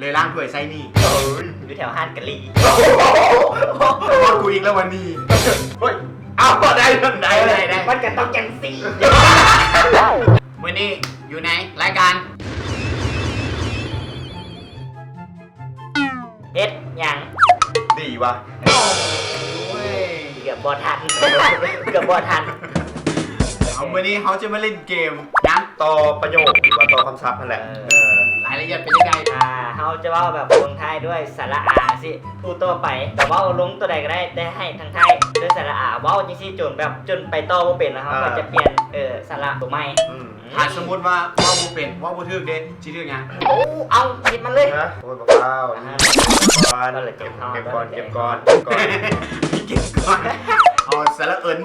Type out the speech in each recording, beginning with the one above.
เลยล้างถ้วยใส่นี่ อยู่แถวห้านกะลี พอกูอีกแล้ววันนี้ เฮ้ยเอาได้ได้ มันก็ต้องจังสี วันนี้อยู่ในรายการ เฮ็ดหยัง ดีวะ เกือบบ่ทัน เกือบบ่ทัน เอาวันนี้เขาจะมาเล่นเกมนะ ต่อประโยคหรือว่าต่อคำศัพท์นั่นแหละ รายละเอียดเป็นยังไง เฮาจะเว้าแบบลงท้ายด้วยสระอาสิพูดต่อไปแต่เว้าลงตัวใดก็ได้ให้ทั้งไทยด้วยสระอาเว้าจังซี่จนไปต่อบ่เป็นแล้วครับก็จะเปลี่ยนสระตัวใหม่ ถ้าสมมติว่าว่าบูเป็นว่าบูทึกเด้ชื่อเรื่องยัง โอ้เอาหยิบมันเลย นะโอ้ยเบาๆเก็บก่อน เก็บก่อนเอาสาระเอิญ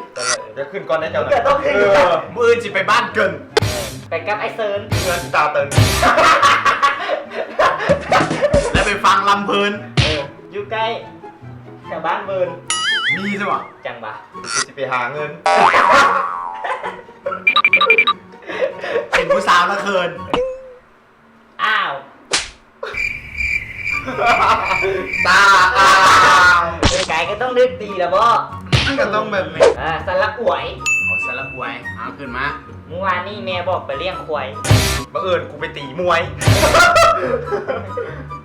จะขึ้นก่อนนะเจ้าหน่ เกิดต้องขึ้น มืออื่นสิไปบ้านเกิน ไปกับไอ้เซิร์น เงินตาเติน แล้วไปฟังลำเพลิน อยู่ใกล้แถวบ้านเบิร์น มีใช่ปะ จังบะ จะไปหาเงิน เป็นผู้สาวละเคิน อ้าว ตาอ้าว ไก่ก็ต้องเลือกตีแล้วบ่ มันก็ต้องแบบนี้ สลักหวย เอาสาระหวยเอาขึ้นมา เมื่อวานนี่แม่บอกไปเลี้ยงควาย บังเอิญกูไปตีมวย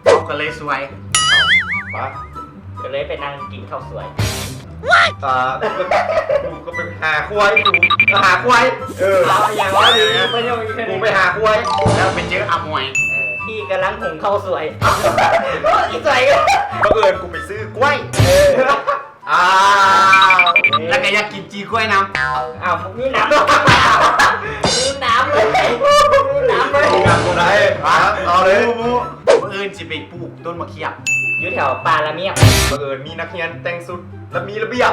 เอากันเลยสวย ปะ ก็เลยไปนั่งกินข้าวสวย กูก็ไปหาควายกูหาควายเอาอย่างว่าดีไม่ยอม กูไปหาควาย แล้วไปเจออาหมวย พี่กำลังหุงข้าวสวยอีสวยก็ บังเอิญกูไปซื้อกล้วย อ้าวแล้วก็อยากกินจีกล้วยน้ำ อ้าวมีน้ำมีน้ำเลยมีน้ำเลย กูงานกูได้เอาเลย มืออื่นสิไปปลูกต้นมะเขือ อยู่แถวปาละเมียบ บังเอิญมีนักเรียนแต่งสุดและมีระเบียบ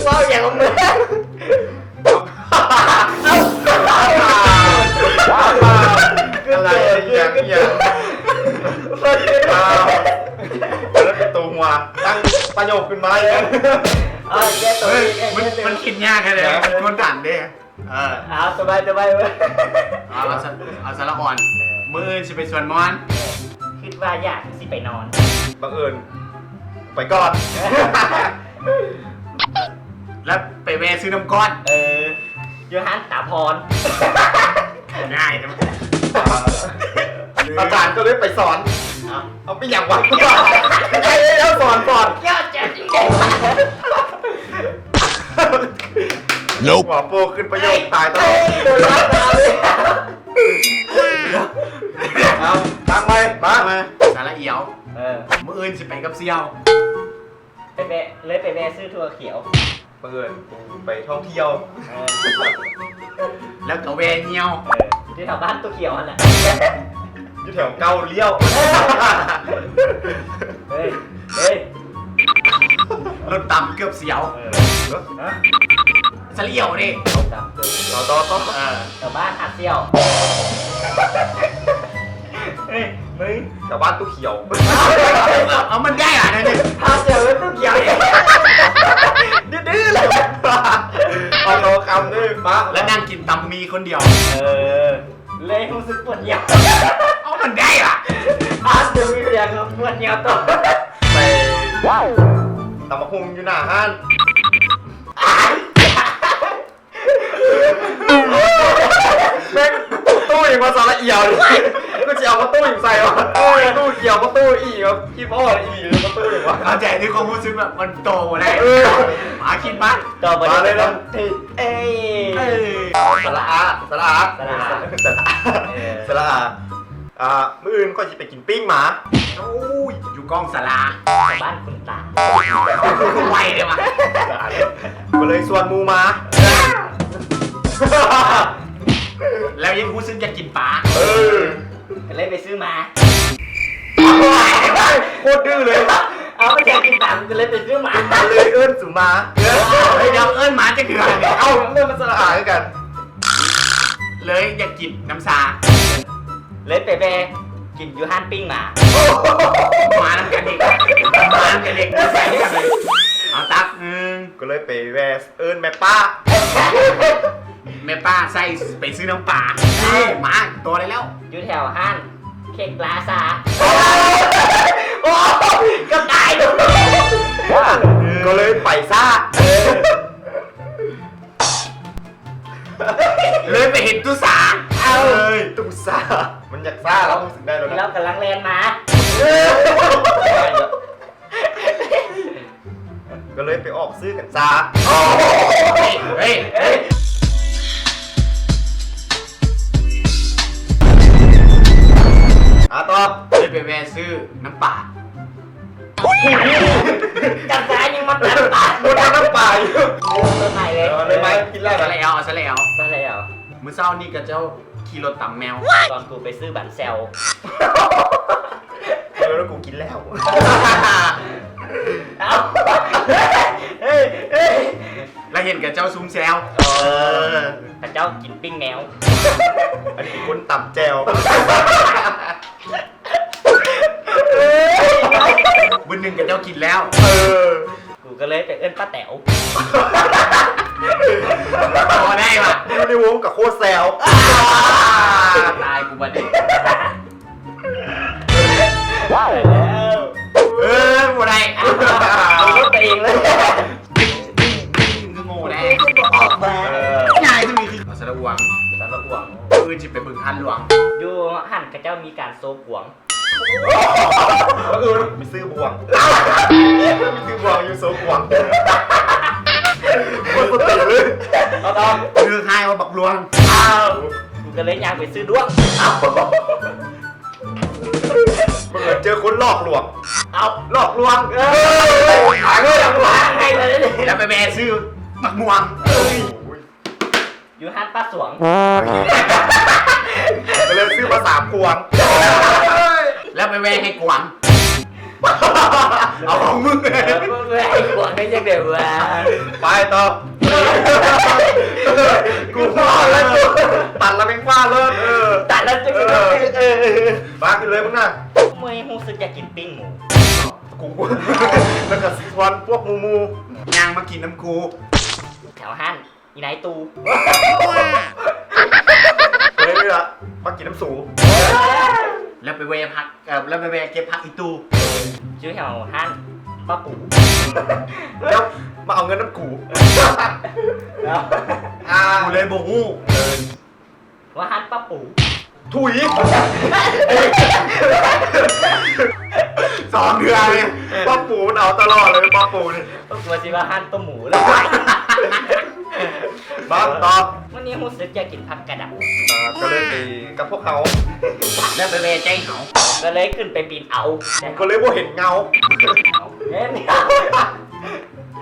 ว้าวอย่างมึง อะไรอย่างแล้วเป็นตัวหัวตั้งประโยคขึ้นมาเลย แก้ตัว เฮ้ยมันคิดยากแค่ไหนมันคนต่างเด้อ เอาสบายเว้ย เอาสาระอ่อน มืออื่นสิไปสวนมอน คิดว่าอยากสิไปนอน บังเอิญไปก่อน แล้วไปแวะซื้อน้ำก้อน อยู่ห้านตาพร ง่ายนะ อาจารย์ก็เลยไปสอนเอาไปอย่างวะใช่แล้วสอน ยอดจัดจริง หัวโปขึ้นประโยคตายตลอด โดนรับตาเลย เอาตั้งไปมา สาระเอียว มืออื่นสิไปกับเซียว ไปแวะเลยไปแวะซื้อถั่วเขียว บังเอิญไปท่องเที่ยว แล้วก็แวะเงียว ที่แถวบ้านตัวเขียวนั่นแหละ อยู่แถวเกาเลี้ยว เฮ้ย รถต่ำเกือบเสียวสาระเอียวดิ ต่อ แถวบ้านหัดเซี่ยวเฮ้ยมึง แถวบ้านตู้เขียว เอามันได้อะเนี่ย หัดเซี่ยวแล้วตัวเขียวดื้อเลย เอาโลคำด้วยป้า แล้วนั่งกินตำมีคนเดียว เลยรู้สึกปวดเหี่ยว เอามันได้อะ หัดเซี่ยวมีเสียงปวดเหี่ยวตัว ไปตำมะฮุงอยู่หน้าห้านแม่งตู้อย่างมาสาระเอียวเลยก็จะเอามาตู้อย่างใส่วะตู้เขียวมาตู้อีกครับพี่พ่ออีกมาตู้อย่างวะ เข้าใจที่ความรู้สึกแบบมันโตเลยหมาคิดปะ ต่อไปเลยต้องถึงเอ้ย สระอามื้ออื่นก็จะไปกินปิ้งหมา โอ้ยอยู่กองสลา บ้านคุณตา ไวเลยว่ะ ก็เลยส่วนมูมา แล้วยังรู้สึกจะกินปลา เลยไปซื้อมา โคตรดื้อเลย เอาไปแทนกินตามก็เลยไปซื้อมา มาเลยเอิ้นสุมา เฮ้ยเดี๋ยวเอิ้นหมาจะเถื่อนเนี่ย เอ้าเรื่องมันสระอากัน เลยอยากกินน้ำซา เลยไปกินอยู่ห้านปิ้งมา หมาน้ำกันเด็กหมาน้ำกันเด็กใส่ให้กันเลยเอาตักก็เลยไปแวสเอิ้นแม่ป้า แม่ป้าใส่ไปซื้อน้ำปลานี่หมาตัวได้แล้ว อยู่แถวห้าน เค้กลาซาโอ้ก็ตายดู ก็เลยไปซ่า เลยไปเห็นตุสา เอา เลยตุ๊กซ่ามันอยากซ่าแล้วมึงถึงได้แล้ว แล้ นะ วกำลังแลนมา ก็เลยไปออกซื้อกันซ่า เฮ้ยเฮ้ยเฮ้ย ต่อ เลยไปแวะซื้อน้ำปลา จับสายยังมาตัดปาก บนน้ำปลาอยู่ ตัวไหนเลย เลยไหมกินแรก ซะแล้วซะแล้ว ซะแล้ว มื้อเช้านี่ก็เจ้าขี่รถตำแมว ตอนกูไปซื้อบันเซล แล้วกูกินแล้ว เอาเฮ้ยเฮ้ย แล้วเห็นกับเจ้าซุ้มแซว พระเจ้ากินปิ้งแมว อันนี้คนต่ำแจว บุญหนึ่งกับเจ้ากินแล้ว กูก็เลยไปเอิ้นป้าแต๋ว พอได้ปะ อยู่ในวงกับโคตรแซว ตายกูบัดนี้ ว้าวแล้ว บ่ได้ เอารถตัวเองเลย คือโง่แน่ ออกมา ง่ายที่มีคือสารวัง สารหวง ปืนจิไปบึงทันหลวง อยู่หันกระเจ้ามีการโซกหวง มีซื้อบวงมีซื้อบวงอยู่โซบวงคนปกติเลย เอาต่อ คือใครว่าบักหลวง เอากูก็เลยอยากไปซื้อด้วง เอา มึงเจอคนหลอกลวง เอา หลอกลวง ขายก็ยังวางให้เลย แล้วไปแบซื้อบักม่วง อยู่หันป้าสวง ก็เลยซื้อมา3 พวง แล้วไปแวงให้กวางเอาของมึง ไม่ให้หวงได้ยังเดี๋ยววะ ไปต่อกูฟาดแล้วตัดแล้วเป็นฟาดเลยตัดแล้วจะบ้าขึ้นเลยมึงน่ะ เมื่อหูสึกอยากกินปิ้งหมู กูแล้วก็สวนพวกมู ย่างมากินน้ำกู แถวหันอีไหนตู เลยนี่ละมากินน้ำสู แล้วไปแวะพักแล้วไปแวะเก็บพักอีตู ชื่อแถวหันป้าปู่ แล้วมาเอาเงินน้ำกู กูเลยบอกฮู้ ว่าหันป้าปู่ ถุย 2 เดือนเลย ป้าปูมันเอาตลอดเลยป้าปูนี่ ก็กลัวสิว่าหันป้าหมูเลย บ้าต่อ วันนี้หูสึกอยากกินผักกระดับ ก็เลยตีกับพวกเขา แล้วไปแวะใจเหา ก็เลยขึ้นไปปีนเอา ก็เลยว่าเห็นเงา เอ๊ะ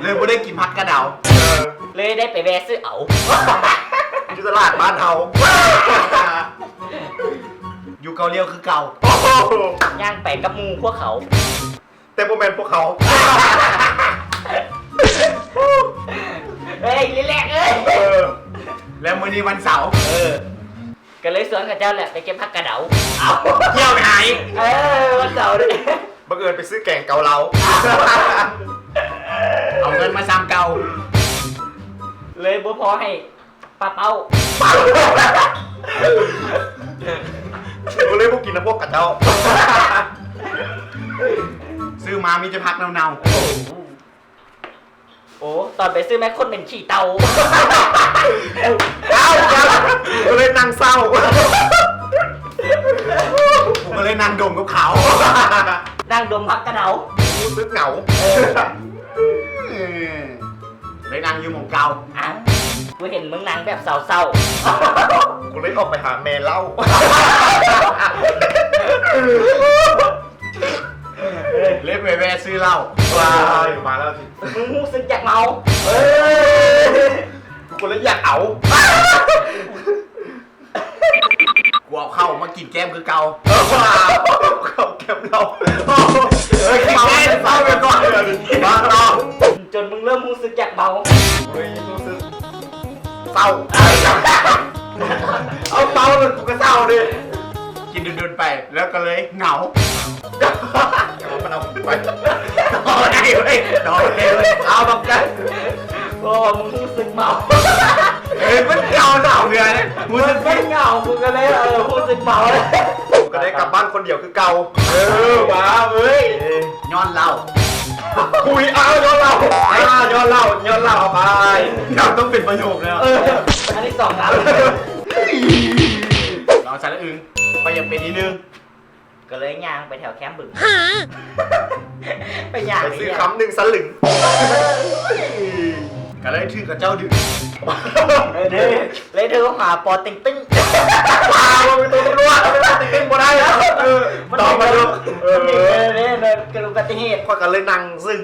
เลยบ่ได้กินพักกระเดา เลยได้ไปแวะซื้อเอา อยู่ตลาดบ้านเฮา อยู่เกาเลียวคือเก่า ย่างไปกับหมูพวกเขา แต่โมเมนต์พวกเขา เฮ้ยแรกเอ้ย แล้วมื้อนี้วันเสาร์ ก็เลยสวนกับเจ้าแหละไปเก็บผักกระเดา เอาเที่ยวไปไหน วันเสาร์ด้วย บังเอิญไปซื้อแกงเกาเหลา เอาเงินมาซ้ำเก่า เลยบ่พอให้ป้าเป้า ก็เลยพวกกินน้ำพวกกับเจ้า ซื้อมามีแต่พักเนา โอ้ตอนไปซื้อแม่คนเป็นขี่เตา เอ้าก็เลยนั่งเศร้า ๆผมก็เลยนั่งดมกับเขา นั่งดมผักกระเดา รู้สึกเหงา เลยนั่งอยู่หมองเก่า อ่ะกูเห็นมึงนั่งแบบเศร้า กูเลยออกไปหาแม่เหล้า เลยไปแวะซื้อเหล้า ว้ายมาแล้วสิ ๆมึงรู้สึกอยากเมา กูเลยอยากเอา กูเอาเข้ามากินแก้มคือเก่า เขาเก็บเรา กินแก้มเศร้าไปก่อน มาต่อ จนมึงเริ่มรู้สึกอยากเมา เฮ้ยรู้สึกเศร้า เอาเศร้าเลยกูก็เศร้าดิ กินดุนๆไปแล้วก็เลยเหงา มันเอาไป ต่อได้เว้ยต่อได้เว้ย เอาแบบกัน โอ้มึงรู้สึกเมา เฮ้ยมันเก่าหนาวเดือนเนี่ย มึงไม่เหงากูก็เลยรู้สึกเมาเลย กู ก็ได้กลับบ้านคนเดียวคือเก่าว้าเว้ย ย้อนเล่า คุยเอาย้อนเล่าย้อนเล่าเอาไปต้องเป็นประโยคแล้ว อันนี้2ครับ เราสารอึงไปยังเป็นอีนึง ก็เลยย่างไปแถวแคมป์บึงไปย่าง ไปซื้อคำหนึ่งสลึง ก็เลยถือกับเจ้าดึก เลยเธอหาปอติงติ้ง ว้าวเป็นตัวตำรวจติดติดบ่ได้แล้วต่อมาดูเนี่ยกระดูกอุบัติเหตุ พอกันเลยนั่งซึ้ง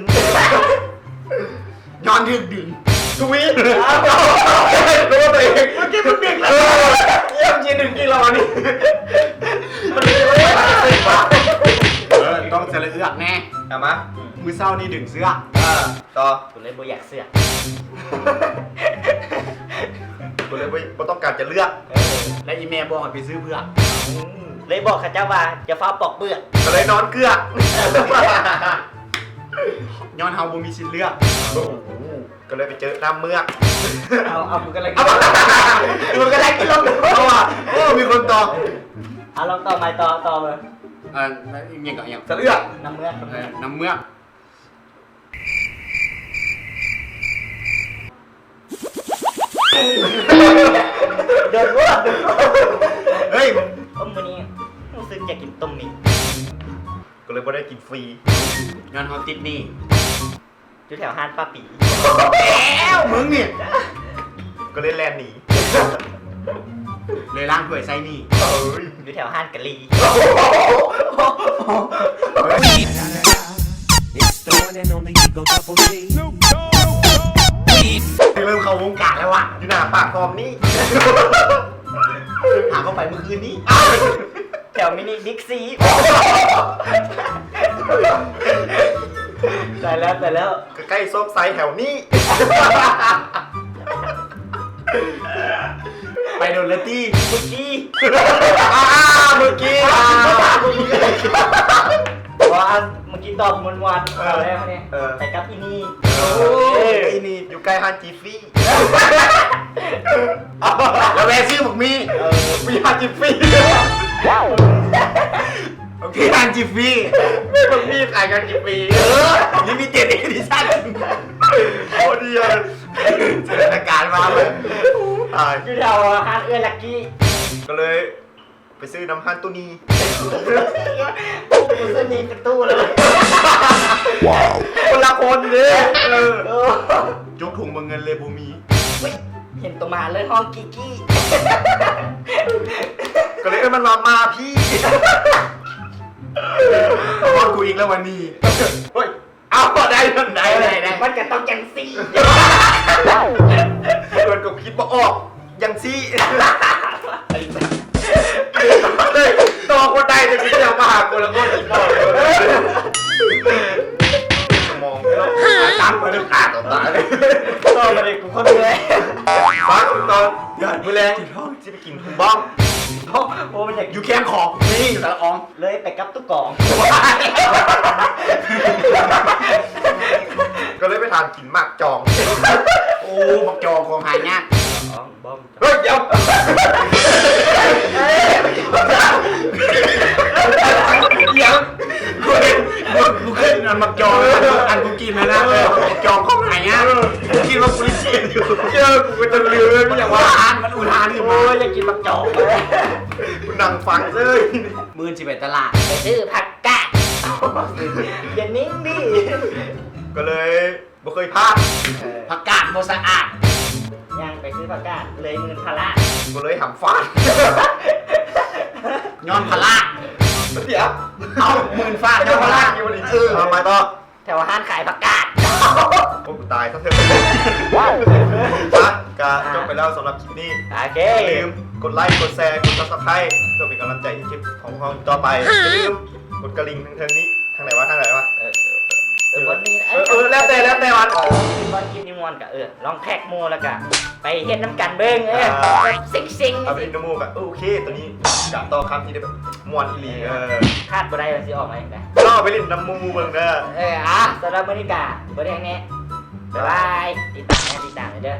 ย้อนดึกดึง ทวีตรู้ตัวเองเมื่อกี้มึงดึงแล้วเยี่ยมจีดึงจริงเราอันนี้มันไม่ได้ซึ้งป่ะ ต้องสารเอือกแน่ เอามา มือเศร้านี่ดึงเสื้อ ต่อ กูเลยบ่อยากเสือก กูเลยไม่ต้องการจะเลือก และอีเมลบอกให้ไปซื้อเพื่อก เลยบอกข้าเจ้าว่าจะฟ้าปอกเปลือก ก็เลยนอนเกลือก ย้อนเฮาบ่มีสิทธิ์เลือก ก็เลยไปเจอน้ำเมือก เอามึงก็เลย มึงก็ได้กินลงเอาอ่ะโอ้มีคนต่อ เอาลองต่อไม้ต่อเลย ยังกับยัง จะเลือก น้ำเมือก น้ำเมือก เดินวัว เฮ้ย ต้มมื้อนี้รู้สึกอยากกินต้มหมี่ ก็เลยไม่ได้กินฟรี ย้อนเฮาติดหนี่ อยู่แถวห้านป้าปี แล้วมึงเนี่ย ก็เลยแลนหนี เลยล้างถ้วยใส่หนี่ เอ้ย อยู่แถวห้านกะลี It's the one and only Eagle Double G. เริ่มเข้าวงการแล้วว่ะ อยู่หน้าปากฟอมนี่ หาเข้าไปเมื่อคืนนี้ แถวมินิบิ๊กซีใส่แล้ว ก็ใกล้โซกไซแถวนี้ ไปโดนเลตี้ เมื่อกี้ เมื่อกี้ ว่าเมื่อกี้ตอบมวนๆเอาแล้วเนี่ยไปกับอีนี่ ไอ้นี่อยู่ใกล้ฮันจีฟี่ แล้วแวะซื้อบอกมี มีฮันจีฟี่ พี่ฮันจิฟฟี่ ไม่บอกมีขายกันกี่ปี ลิมิเต็ดเอดิชั่น โคตรดีเลย สถานการณ์มาเลย อยู่แถวห้านเอื้อลักกี้ ก็เลยไปซื้อน้ำฮันตัวนี้ กูสนิทกับตู้เลย คนละคนเนี่ย จกถุงเบงเงินเลยบูมี เห็นตัวมาเลยห้องกิกี้ ก็เลยมันมาพี่ พอดกูอีกแล้ววันนี้ เฮ้ยเอาได้ได้ มันก็ต้องจังซี่ เกินก็คิดว่าออกยังซี่ต่อคนใดจะคิดจะมาหากูแล้วก็อีกต่อสมองแล้ว ตามมาดูขาต่อตาเลย ต่อมาเลยกูคนเลย ฟังตอนมือแรงที่ไปกินทุ่งบ้อง โอ้มันอยาก อยู่แคมป์ของนี่สารออง เลยไปกับตุ๊กกอง ก็เลยไปทานกินหมากจอง โอ้บักจองของหายาก บ้อม เฮ้ยเดี๋ยวกูเคยนอนบักจองอันกูกินแล้วนะบักจองของหายากกูกินว่ากูเชียนอยู่ เจอกูจะลืมไม่อยาก ว่า ว่า อ่านมันอุทานขึ้น โอ้ มาย อยากกินบักจอก กูนั่งฟังเลย มื่นสิบเอ็ดตลาด ไปซื้อผักกาดอย่านิ่งดิ ก็เลยบ่เคยพลาด ผักกาดโมสะอาด ยังไปซื้อผักกาดเลยมือพละ ก็เลยหำฟาด ย้อนพลา เดี๋ยว เอาหมื่นฟาดย้อนพลาเอามาต่อ แถวห้านขายผักกาด โอ้กูตายซะเถอะนะกาจบไปแล้วสำหรับคลิปนี้ โอเค อย่าลืมกดไลค์ กดแชร์ กด subscribe เพื่อเป็นกำลังใจให้คลิปของเราต่อไป อย่าลืมกดกระลิ่งทางนี้ ทางไหนวะ วันนี้นะ แล้วแต่วัน วันกินนิมวนกะลองแท็กโมแล้วกะไปเฮ็ดน้ำกันเบิ้งซิง เอาเป็นอินโดมูกอะโอเค ตัวนี้กะต่อคำที่ได้แบบมวนอีหลีคาดบ่ได้มันสิออกมาอย่างไร ล่อไปเล่นน้ำมูเบิ่งเด้อ สำหรับมื้อนี้กะบ่ได้แน่บ๊ายบายติดตามเด้อ